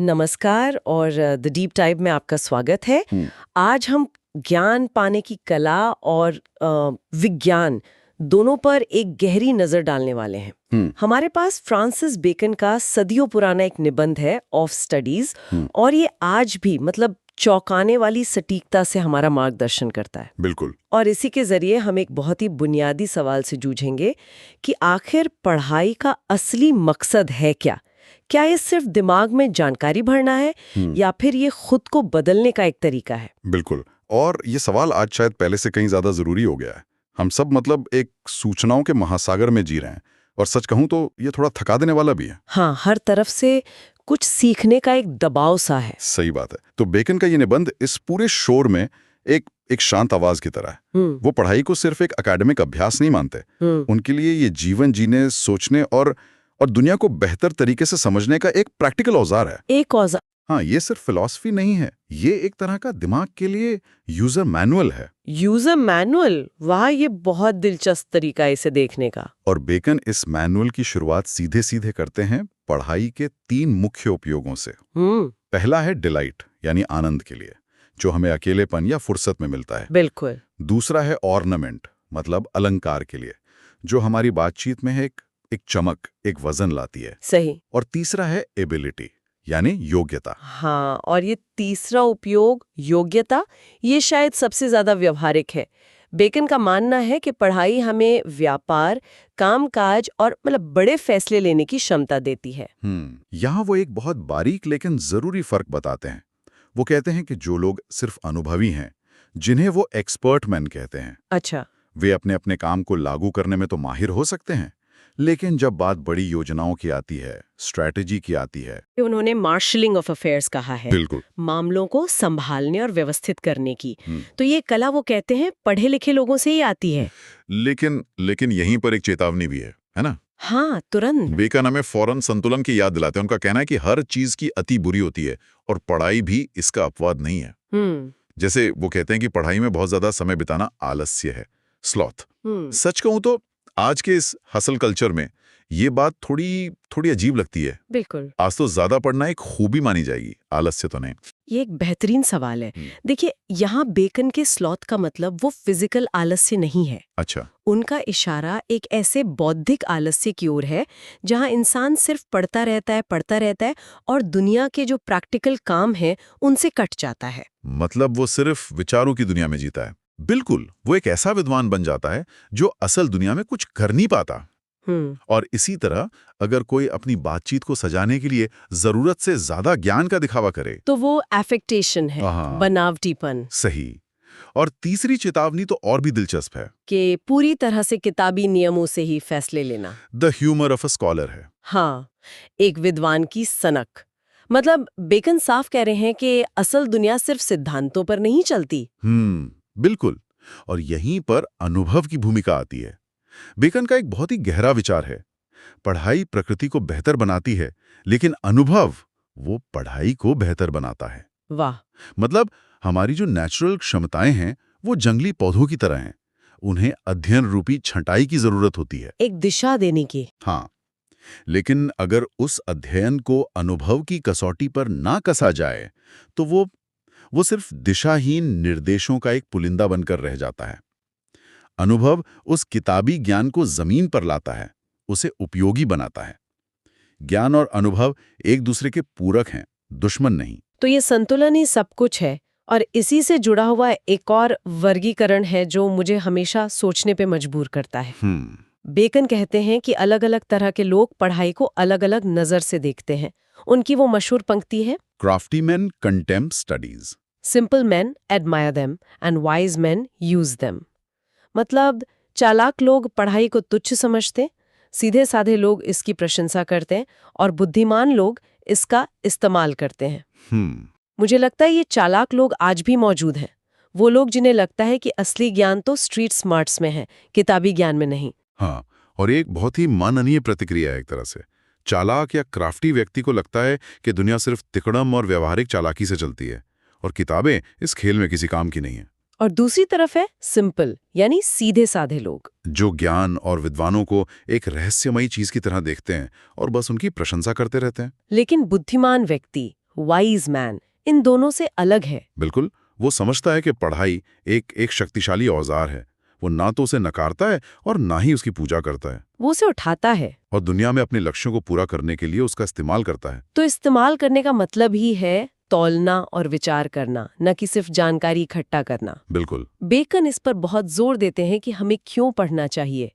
नमस्कार और the deep type में आपका स्वागत है। आज हम ज्ञान पाने की कला और विज्ञान दोनों पर एक गहरी नजर डालने वाले हैं। हमारे पास फ्रांसिस बेकन का सदियों पुराना एक निबंध है ऑफ स्टडीज और ये आज भी मतलब चौंकाने वाली सटीकता से हमारा मार्गदर्शन करता है। बिल्कुल। और इसी के जरिए हम एक बहुत ही बुनियादी सवाल से जूझेंगे कि आखिर पढ़ाई का असली मकसद है क्या? क्या ये सिर्फ दिमाग में जानकारी भरना है या फिर ये खुद को बदलने का एक तरीका है? बिल्कुल। और ये सवाल आज शायद पहले से कहीं ज्यादा जरूरी हो गया है। हम सब मतलब एक सूचनाओं के महासागर में जी रहे हैं और सच कहूं तो ये थोड़ा थका देने वाला भी है। हाँ, हर तरफ से कुछ सीखने का एक दबाव सा है। सही बात है। तो बेकन का ये निबंध इस पूरे शोर में एक शांत आवाज की तरह है। वो पढ़ाई को सिर्फ एक एकेडमिक अभ्यास नहीं मानते। उनके लिए ये जीवन जीने, सोचने और दुनिया को बेहतर तरीके से समझने का एक प्रैक्टिकल औजार है। एक औजार? हाँ, ये सिर्फ फिलॉसफी नहीं है, ये एक तरह का दिमाग के लिए यूजर मैनुअल है। User manual? वाह, ये बहुत दिलचस्प तरीका है इसे देखने का। और बेकन इस मैनुअल की शुरुआत सीधे सीधे करते हैं पढ़ाई के 3 मुख्य उपयोगों से। पहला है डिलाइट, यानी आनंद के लिए, जो हमें अकेलेपन या फुर्सत में मिलता है। बिल्कुल। दूसरा है ऑर्नामेंट, मतलब अलंकार के लिए, जो हमारी बातचीत में एक चमक, एक वजन लाती है। सही। और तीसरा है एबिलिटी, यानी योग्यता। हाँ, और ये तीसरा उपयोग, योग्यता, ये शायद सबसे ज्यादा व्यवहारिक है। बेकन का मानना है कि पढ़ाई हमें व्यापार, कामकाज और मतलब बड़े फैसले लेने की क्षमता देती है। यहाँ वो एक बहुत बारीक लेकिन जरूरी फर्क बताते हैं। वो कहते हैं कि जो लोग सिर्फ अनुभवी हैं, जिन्हें वो एक्सपर्ट मैन कहते हैं, अच्छा, वे अपने अपने काम को लागू करने में तो माहिर हो सकते हैं, लेकिन जब बात बड़ी योजनाओं की आती है, स्ट्रैटेजी की आती है, उन्होंने मार्शलिंग ऑफ अफेयर्स कहा है। बिल्कुल, मामलों को संभालने और व्यवस्थित करने की, तो ये कला वो कहते हैं पढ़े लिखे लोगों से ही आती है। लेकिन यहीं पर एक चेतावनी भी है ना? हाँ, तुरंत। बेकन हमें फौरन संतुलन की याद दिलाते हैं। उनका कहना है कि हर चीज की अति बुरी होती है और पढ़ाई भी इसका अपवाद नहीं है। जैसे वो कहते हैं कि पढ़ाई में बहुत ज्यादा समय बिताना आलस्य है, स्लॉथ। सच कहूं तो आज के इस हसल कल्चर में ये बात थोड़ी अजीब लगती है। बिल्कुल। आज तो ज्यादा पढ़ना एक खूबी मानी जाएगी, आलस्य तो नहीं। ये एक बेहतरीन सवाल है। देखिए, यहाँ बेकन के स्लॉथ का मतलब वो फिजिकल आलस्य नहीं है। अच्छा। उनका इशारा एक ऐसे बौद्धिक आलस्य की ओर है जहाँ इंसान सिर्फ पढ़ता रहता है और दुनिया के जो प्रैक्टिकल काम है उनसे कट जाता है। मतलब वो सिर्फ विचारों की दुनिया में जीता है। बिल्कुल, वो एक ऐसा विद्वान बन जाता है जो असल दुनिया में कुछ कर नहीं पाता। और इसी तरह अगर कोई अपनी बातचीत को सजाने के लिए जरूरत से ज्यादा ज्ञान का दिखावा करे तो वो एफेक्टेशन है, बनावटीपन। सही। और तीसरी चेतावनी तो और भी दिलचस्प है कि पूरी तरह से किताबी नियमों से ही फैसले लेना। The humour of a scholar है। हाँ, एक विद्वान की सनक। मतलब बेकन साफ कह रहे हैं कि असल दुनिया सिर्फ सिद्धांतों पर नहीं चलती। बिल्कुल। और यहीं पर अनुभव की भूमिका आती है। बेकन का एक बहुत ही गहरा विचार है। पढ़ाई प्रकृति को बेहतर बनाती है, लेकिन अनुभव वो पढ़ाई को बेहतर बनाता है। वाह। मतलब हमारी जो नेचुरल क्षमताएं हैं वो जंगली पौधों की तरह हैं। उन्हें अध्ययन रूपी छंटाई की जरूरत होती है, एक दिशा देने की। हाँ, लेकिन अगर उस अध्ययन को अनुभव की कसौटी पर ना कसा जाए तो वो सिर्फ दिशाहीन निर्देशों का एक पुलिंदा बनकर रह जाता है। अनुभव उस किताबी ज्ञान को जमीन पर लाता है, उसे उपयोगी बनाता है। ज्ञान और अनुभव एक दूसरे के पूरक हैं, दुश्मन नहीं। तो ये संतुलन ही सब कुछ है। और इसी से जुड़ा हुआ एक और वर्गीकरण है जो मुझे हमेशा सोचने पे मजबूर करता है। बेकन कहते हैं कि अलग अलग तरह के लोग पढ़ाई को अलग अलग नजर से देखते हैं। उनकी वो मशहूर पंक्ति है, crafty man contempt studies, simple man admire them and wise man use them. मतलब चालाक लोग पढ़ाई को तुच्छ समझते, सीधे साधे लोग इसकी प्रशंसा करते हैं और बुद्धिमान लोग इसका इस्तेमाल करते हैं। मुझे लगता है ये चालाक लोग आज भी मौजूद हैं। वो लोग जिन्हें लगता है कि असली ज्ञान तो स्ट्रीट स्मार्ट्स में है, किताबी ज्ञान में नहीं। हाँ, और एक बहुत ही माननीय प्रतिक्रिया है एक तरह से। चालाक या क्राफ्टी व्यक्ति को लगता है कि दुनिया सिर्फ तिकड़म और व्यवहारिक चालाकी से चलती है और किताबें इस खेल में किसी काम की नहीं है। और दूसरी तरफ है सिंपल, यानी सीधे साधे लोग, जो ज्ञान और विद्वानों को एक रहस्यमयी चीज की तरह देखते हैं और बस उनकी प्रशंसा करते रहते हैं। लेकिन बुद्धिमान व्यक्ति वाइज मैन, इन दोनों से अलग है। बिल्कुल, वो समझता है कि पढ़ाई एक शक्तिशाली औजार है। वो ना तो उसे नकारता है और ना ही उसकी पूजा करता है, वो उसे उठाता है और दुनिया में अपने लक्ष्यों को पूरा करने के लिए उसका इस्तेमाल करता है। तो इस्तेमाल करने का मतलब ही है तौलना और विचार करना, न कि सिर्फ जानकारी इकट्ठा करना। बिल्कुल। बेकन इस पर बहुत जोर देते हैं कि हमें क्यों पढ़ना चाहिए,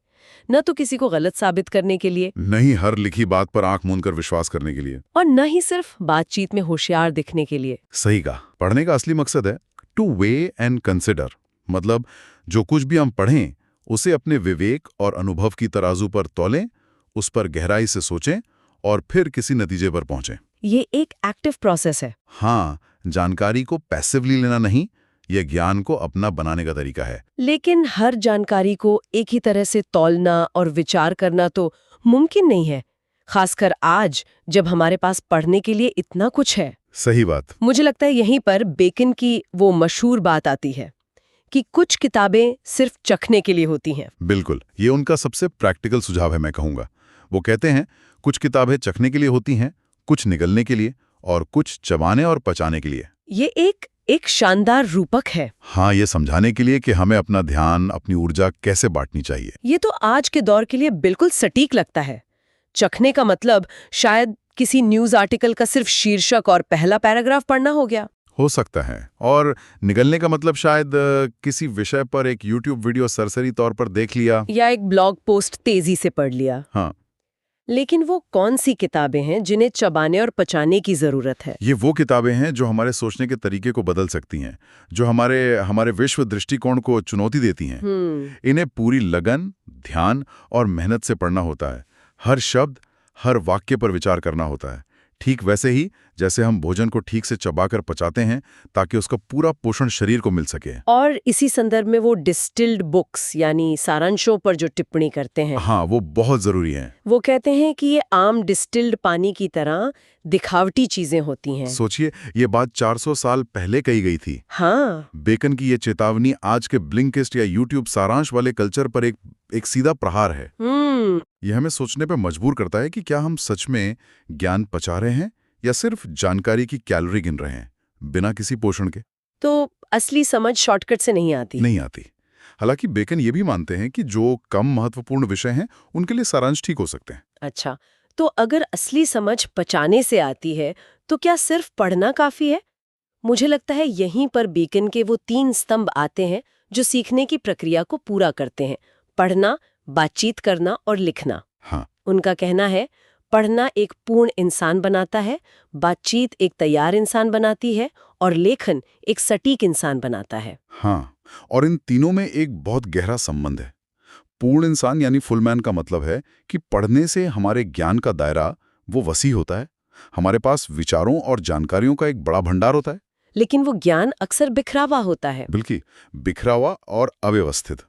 न तो किसी को गलत साबित करने के लिए, नहीं हर लिखी बात पर आंख मूंद कर विश्वास करने के लिए। और न ही सिर्फ बातचीत में होशियार दिखने के लिए। सही कहा। पढ़ने का असली मकसद है टू वे एंड कंसिडर, मतलब जो कुछ भी हम पढ़ें उसे अपने विवेक और अनुभव की तराजू पर तौलें, उस पर गहराई से सोचें और फिर किसी नतीजे पर पहुंचें। ये एक एक्टिव प्रोसेस है। हाँ, जानकारी को पैसिवली लेना नहीं, यह ज्ञान को अपना बनाने का तरीका है। लेकिन हर जानकारी को एक ही तरह से तौलना और विचार करना तो मुमकिन नहीं है, खासकर आज जब हमारे पास पढ़ने के लिए इतना कुछ है। सही बात। मुझे लगता है यहीं पर बेकन की वो मशहूर बात आती है कि कुछ किताबें सिर्फ चखने के लिए होती हैं। बिल्कुल, ये उनका सबसे प्रैक्टिकल सुझाव है, मैं कहूँगा। वो कहते हैं कुछ किताबें चखने के लिए होती हैं, कुछ निगलने के लिए, और कुछ चबाने और पचाने के लिए। ये एक शानदार रूपक है। हाँ, ये समझाने के लिए कि हमें अपना ध्यान, अपनी ऊर्जा कैसे बांटनी चाहिए। ये तो आज के दौर के लिए बिल्कुल सटीक लगता है। चखने का मतलब शायद किसी न्यूज़ आर्टिकल का सिर्फ शीर्षक और पहला पैराग्राफ पढ़ना हो गया। हो सकता है। और निगलने का मतलब शायद किसी विषय पर एक YouTube वीडियो सरसरी तौर पर देख लिया, या एक ब्लॉग पोस्ट तेजी से पढ़ लिया। हाँ। लेकिन वो कौन सी किताबें हैं जिन्हें चबाने और पचाने की जरूरत है? ये वो किताबें हैं जो हमारे सोचने के तरीके को बदल सकती हैं, जो हमारे विश्व दृष्टिकोण को चुनौती देती हैं। इन्हें पूरी लगन, ध्यान और मेहनत से पढ़ना होता है। हर शब्द, हर वाक्य पर विचार करना होता है। ठीक वैसे ही जैसे हम भोजन को ठीक से चबाकर पचाते हैं ताकि उसका पूरा पोषण शरीर को मिल सके। और इसी संदर्भ में वो डिस्टिल्ड बुक्स यानी सारांशों पर जो टिप्पणी करते हैं, हाँ, वो बहुत जरूरी है। वो कहते हैं कि ये आम डिस्टिल्ड पानी की तरह दिखावटी चीजें होती हैं। सोचिए, ये बात 400 साल पहले कही गई थी। हाँ, बेकन की ये चेतावनी आज के ब्लिंकिस्ट या यूट्यूब सारांश वाले कल्चर पर एक सीधा प्रहार है। यह हमें सोचने पर मजबूर करता है कि क्या हम सच में ज्ञान पचा रहे हैं या सिर्फ जानकारी की कैलोरी गिन रहे हैं, बिना किसी पोषण के। तो असली समझ शॉर्टकट से नहीं आती। हालांकि बेकन ये भी मानते हैं कि जो कम महत्वपूर्ण विषय हैं उनके लिए सारांश ठीक हो सकते हैं। अच्छा, तो अगर असली समझ पचाने से आती है तो क्या सिर्फ पढ़ना काफी है? मुझे लगता है यहीं पर बेकन के वो 3 स्तंभ आते हैं जो सीखने की प्रक्रिया को पूरा करते हैं: पढ़ना, बातचीत करना और लिखना। हाँ। उनका कहना है पढ़ना एक पूर्ण इंसान बनाता है, बातचीत एक तैयार इंसान बनाती है और लेखन एक सटीक इंसान बनाता है। हाँ, और इन तीनों में एक बहुत गहरा संबंध है। पूर्ण इंसान यानी फुल मैन का मतलब है कि पढ़ने से हमारे ज्ञान का दायरा वो वसी होता है, हमारे पास विचारों और जानकारियों का एक बड़ा भंडार होता है। लेकिन वो ज्ञान अक्सर बिखरावा होता है। बिल्कुल, बिखरावा और अव्यवस्थित।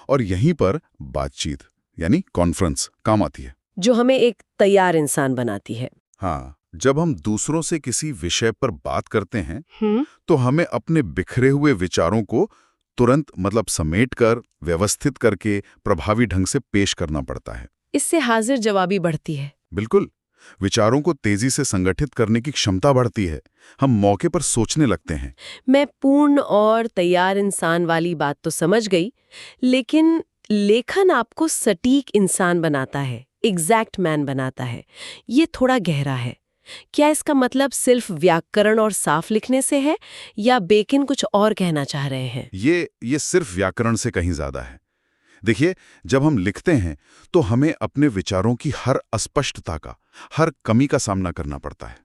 और यहीं पर बातचीत यानी कॉन्फ्रेंस काम आती है, जो हमें एक तैयार इंसान बनाती है। हाँ, जब हम दूसरों से किसी विषय पर बात करते हैं तो हमें अपने बिखरे हुए विचारों को तुरंत समेटकर, व्यवस्थित करके प्रभावी ढंग से पेश करना पड़ता है। इससे हाजिर जवाबी बढ़ती है। बिल्कुल, विचारों को तेजी से संगठित करने की क्षमता बढ़ती है। हम मौके पर सोचने लगते हैं। मैं पूर्ण और तैयार इंसान वाली बात तो समझ गई, लेकिन लेखन आपको सटीक इंसान बनाता है, एग्जैक्ट मैन बनाता है। ये थोड़ा गहरा है। क्या इसका मतलब सिर्फ व्याकरण और साफ लिखने से है, या बेकन कुछ और कहना चाह रहे हैं? ये सिर्फ व्याकरण से कहीं ज्यादा है। देखिए, जब हम लिखते हैं तो हमें अपने विचारों की हर अस्पष्टता का, हर कमी का सामना करना पड़ता है।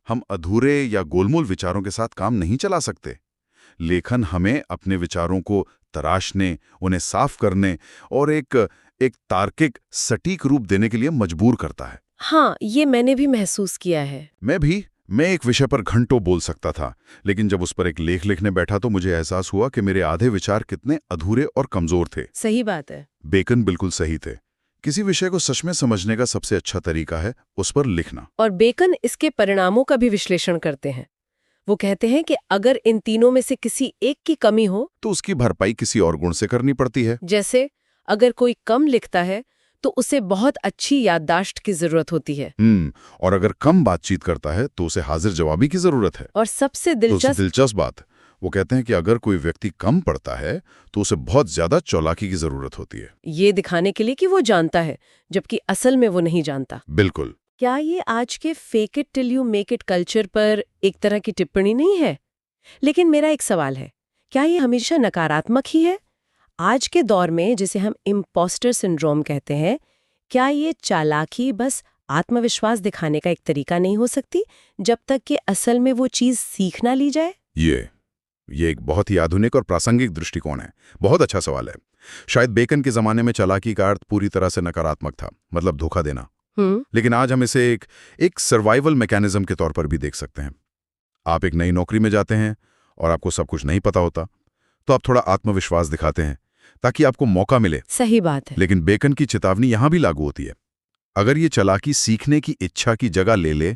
हम अधूरे या गोलमोल विचारों के साथ काम नहीं चला सकते। लेखन हमें अपने विचारों को तराशने, उन्हें साफ करने और एक तार्किक, सटीक रूप देने के लिए मजबूर करता है। हाँ, ये मैंने भी महसूस किया है। मैं एक विषय पर घंटों बोल सकता था, लेकिन जब उस पर एक लेख लिखने बैठा तो मुझे एहसास हुआ कि मेरे आधे विचार कितने अधूरे और कमजोर थे। सही बात है। बेकन बिल्कुल सही थे। किसी विषय को सच में समझने का सबसे अच्छा तरीका है उस पर लिखना। और बेकन इसके परिणामों का भी विश्लेषण करते हैं। वो कहते हैं कि अगर इन तीनों में से किसी एक की कमी हो तो उसकी भरपाई किसी और गुण से करनी पड़ती है। जैसे अगर कोई कम लिखता है तो उसे बहुत अच्छी याददाश्त की जरूरत होती है। और अगर कम बातचीत करता है तो उसे हाजिर जवाबी की जरूरत है। और सबसे तो दिलचस्प दिलचस्प बात, वो कहते हैं कि अगर कोई व्यक्ति कम पढ़ता है तो उसे बहुत ज्यादा चालाकी की जरूरत होती है। ये दिखाने के लिए कि वो जानता है, जबकि असल में वो नहीं जानता। बिल्कुल। क्या ये आज के fake it till you make it culture पर एक तरह की टिप्पणी नहीं है? लेकिन मेरा एक सवाल है, क्या ये हमेशा नकारात्मक ही है? आज के दौर में जिसे हम इम्पोस्टर सिंड्रोम कहते हैं, क्या ये चालाकी बस आत्मविश्वास दिखाने का एक तरीका नहीं हो सकती, जब तक कि असल में वो चीज सीख ना ली जाए? ये एक बहुत ही आधुनिक और प्रासंगिक दृष्टिकोण है। बहुत अच्छा सवाल है। शायद बेकन के जमाने में चालाकी का अर्थ पूरी तरह से नकारात्मक था, मतलब धोखा देना। लेकिन आज हम इसे एक सर्वाइवल मैकेनिज्म के तौर पर भी देख सकते हैं। आप एक नई नौकरी में जाते हैं और आपको सब कुछ नहीं पता होता, तो आप थोड़ा आत्मविश्वास दिखाते हैं ताकि आपको मौका मिले। सही बात है। लेकिन बेकन की चेतावनी यहां भी लागू होती है। अगर ये चालाकी सीखने की इच्छा की जगह ले ले,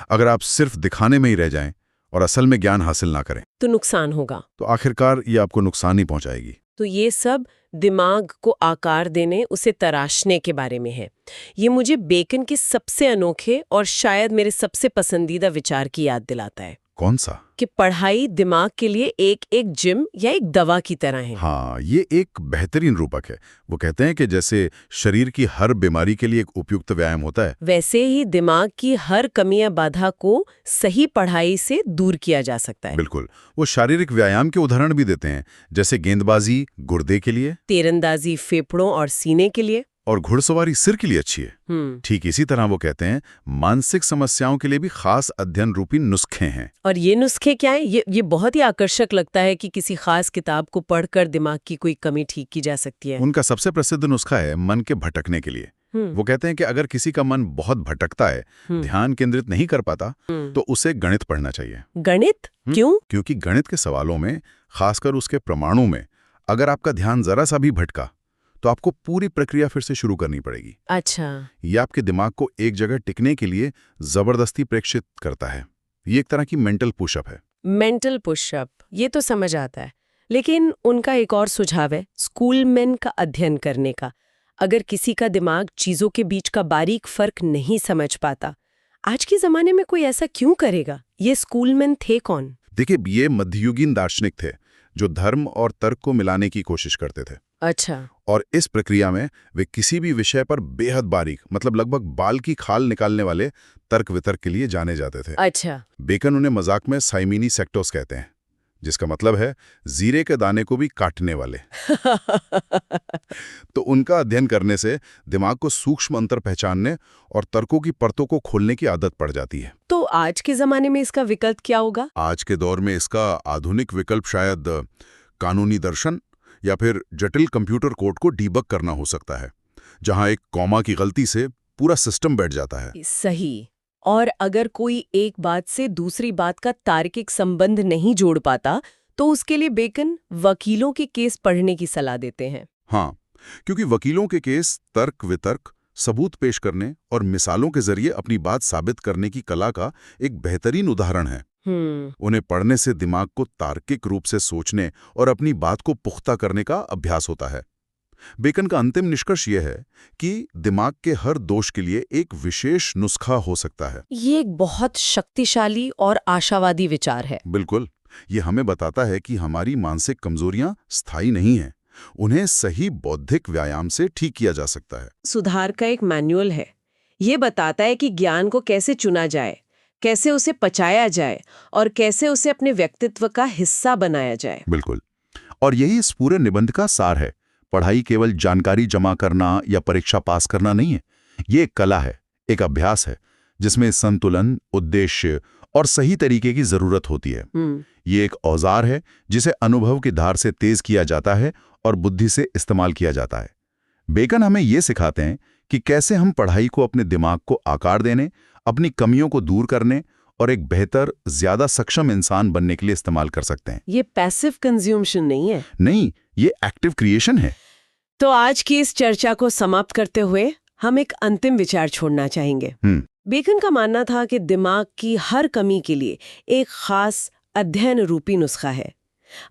अगर आप सिर्फ दिखाने में ही रह जाएं और असल में ज्ञान हासिल ना करें, तो नुकसान होगा। तो आखिरकार ये आपको नुकसान ही पहुंचाएगी। तो ये सब दिमाग को आकार देने, उसे तराशने के बारे में है। ये मुझे बेकन के सबसे अनोखे और शायद मेरे सबसे पसंदीदा विचार की याद दिलाता है। कौन सा? कि पढ़ाई दिमाग के लिए एक जिम या एक दवा की तरह है। हाँ, ये एक बेहतरीन रूपक है। वो कहते हैं कि जैसे शरीर की हर बीमारी के लिए एक उपयुक्त व्यायाम होता है, वैसे ही दिमाग की हर कमी या बाधा को सही पढ़ाई से दूर किया जा सकता है। बिल्कुल। वो शारीरिक व्यायाम के उदाहरण भी देते हैं, जैसे गेंदबाजी गुर्दे के लिए, तीरंदाजी फेफड़ों और सीने के लिए, और घुड़सवारी सिर के लिए अच्छी है। ठीक इसी तरह वो कहते हैं मानसिक समस्याओं के लिए भी खास अध्ययन रूपी नुस्खे हैं। और ये नुस्खे क्या है? ये बहुत ही आकर्षक लगता है कि किसी खास किताब को पढ़कर दिमाग की कोई कमी ठीक की जा सकती है। उनका सबसे प्रसिद्ध नुस्खा है मन के भटकने के लिए। वो कहते हैं कि अगर किसी का मन बहुत भटकता है, ध्यान केंद्रित नहीं कर पाता, तो उसे गणित पढ़ना चाहिए। गणित? क्यों? क्योंकि गणित के सवालों में, खासकर उसके प्रमाणों में, अगर आपका ध्यान जरा सा भी भटका तो आपको पूरी प्रक्रिया फिर से शुरू करनी पड़ेगी। अच्छा। ये आपके दिमाग को एक जगह टिकने के लिए जबरदस्ती प्रेक्षित करता है। ये एक तरह की मेंटल पुशअप है। मेंटल पुशअप, ये तो समझ आता है। लेकिन उनका एक और सुझाव है स्कूलमैन का अध्ययन करने का। अगर किसी का दिमाग चीजों के बीच का बारीक फर्क नहीं समझ पाता, आज के जमाने में कोई ऐसा क्यों करेगा? ये स्कूलमैन थे कौन? देखिए, ये मध्ययुगीन दार्शनिक थे जो धर्म और तर्क को मिलाने की कोशिश करते थे। अच्छा। और इस प्रक्रिया में वे किसी भी विषय पर बेहद बारीक, मतलब लगभग बाल की खाल निकालने वाले तर्क वितर्क के लिए जाने जाते थे। अच्छा। बेकन उन्हें मजाक में साइमिनी सेक्टोस कहते हैं, जिसका मतलब है जीरे के दाने को भी काटने वाले। तो उनका अध्ययन करने से दिमाग को सूक्ष्म अंतर पहचानने और तर्कों की परतों को खोलने की आदत पड़ जाती है। तो आज के जमाने में इसका विकल्प क्या होगा? आज के दौर में इसका आधुनिक विकल्प शायद कानूनी दर्शन या फिर जटिल कंप्यूटर कोड को डीबग करना हो सकता है, जहां एक कॉमा की गलती से पूरा सिस्टम बैठ जाता है। सही। और अगर कोई एक बात से दूसरी बात का तार्किक संबंध नहीं जोड़ पाता, तो उसके लिए बेकन वकीलों के केस पढ़ने की सलाह देते हैं। हाँ, क्योंकि वकीलों के केस तर्क वितर्क, सबूत पेश करने और मिसालों के जरिए अपनी बात साबित करने की कला का एक बेहतरीन उदाहरण है। उन्हें पढ़ने से दिमाग को तार्किक रूप से सोचने और अपनी बात को पुख्ता करने का अभ्यास होता है। बेकन का अंतिम निष्कर्ष यह है कि दिमाग के हर दोष के लिए एक विशेष नुस्खा हो सकता है। ये एक बहुत शक्तिशाली और आशावादी विचार है। बिल्कुल। ये हमें बताता है कि हमारी मानसिक कमजोरियां स्थायी नहीं हैं। उन्हें सही बौद्धिक व्यायाम से ठीक किया जा सकता है। सुधार का एक मैनुअल है। ये बताता है कि ज्ञान को कैसे चुना जाए, कैसे उसे पचाया जाए और कैसे उसे अपने व्यक्तित्व का हिस्सा बनाया जाए। बिल्कुल। और यही इस पूरे निबंध का सार है। पढ़ाई केवल जानकारी जमा करना या परीक्षा पास करना नहीं है। ये एक कला है, एक अभ्यास है, जिसमें संतुलन, उद्देश्य और सही तरीके की जरूरत होती है। ये एक औजार है जिसे अनुभव की धार से तेज किया जाता है और बुद्धि से इस्तेमाल किया जाता है। बेकन हमें ये सिखाते हैं कि कैसे हम पढ़ाई को अपने दिमाग को आकार देने, अपनी कमियों को दूर करने और एक बेहतर, ज्यादा सक्षम इंसान बनने के लिए इस्तेमाल कर सकते हैं। ये पैसिव कंज्यूमशन नहीं है। नहीं, ये एक्टिव क्रिएशन है। तो आज की इस चर्चा को समाप्त करते हुए हम एक अंतिम विचार छोड़ना चाहेंगे। बेकन का मानना था कि दिमाग की हर कमी के लिए एक खास अध्ययन रूपी नुस्खा है।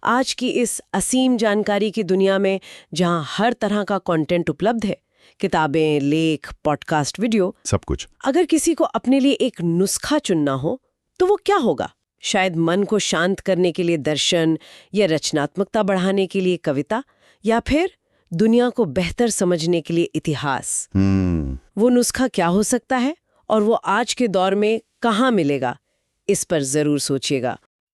आज की इस असीम जानकारी की दुनिया में, जहां हर तरह का कंटेंट उपलब्ध है, किताबें, लेख, पॉडकास्ट, वीडियो, सब कुछ। अगर किसी को अपने लिए एक नुस्खा चुनना हो तो वो क्या होगा? शायद मन को शांत करने के लिए दर्शन, या रचनात्मकता बढ़ाने के लिए कविता, या फिर दुनिया को बेहतर समझने के लिए इतिहास। वो नुस्खा क्या हो सकता है और वो आज के दौर में कहाँ मिलेगा? इस पर जरूर सोचिएगा।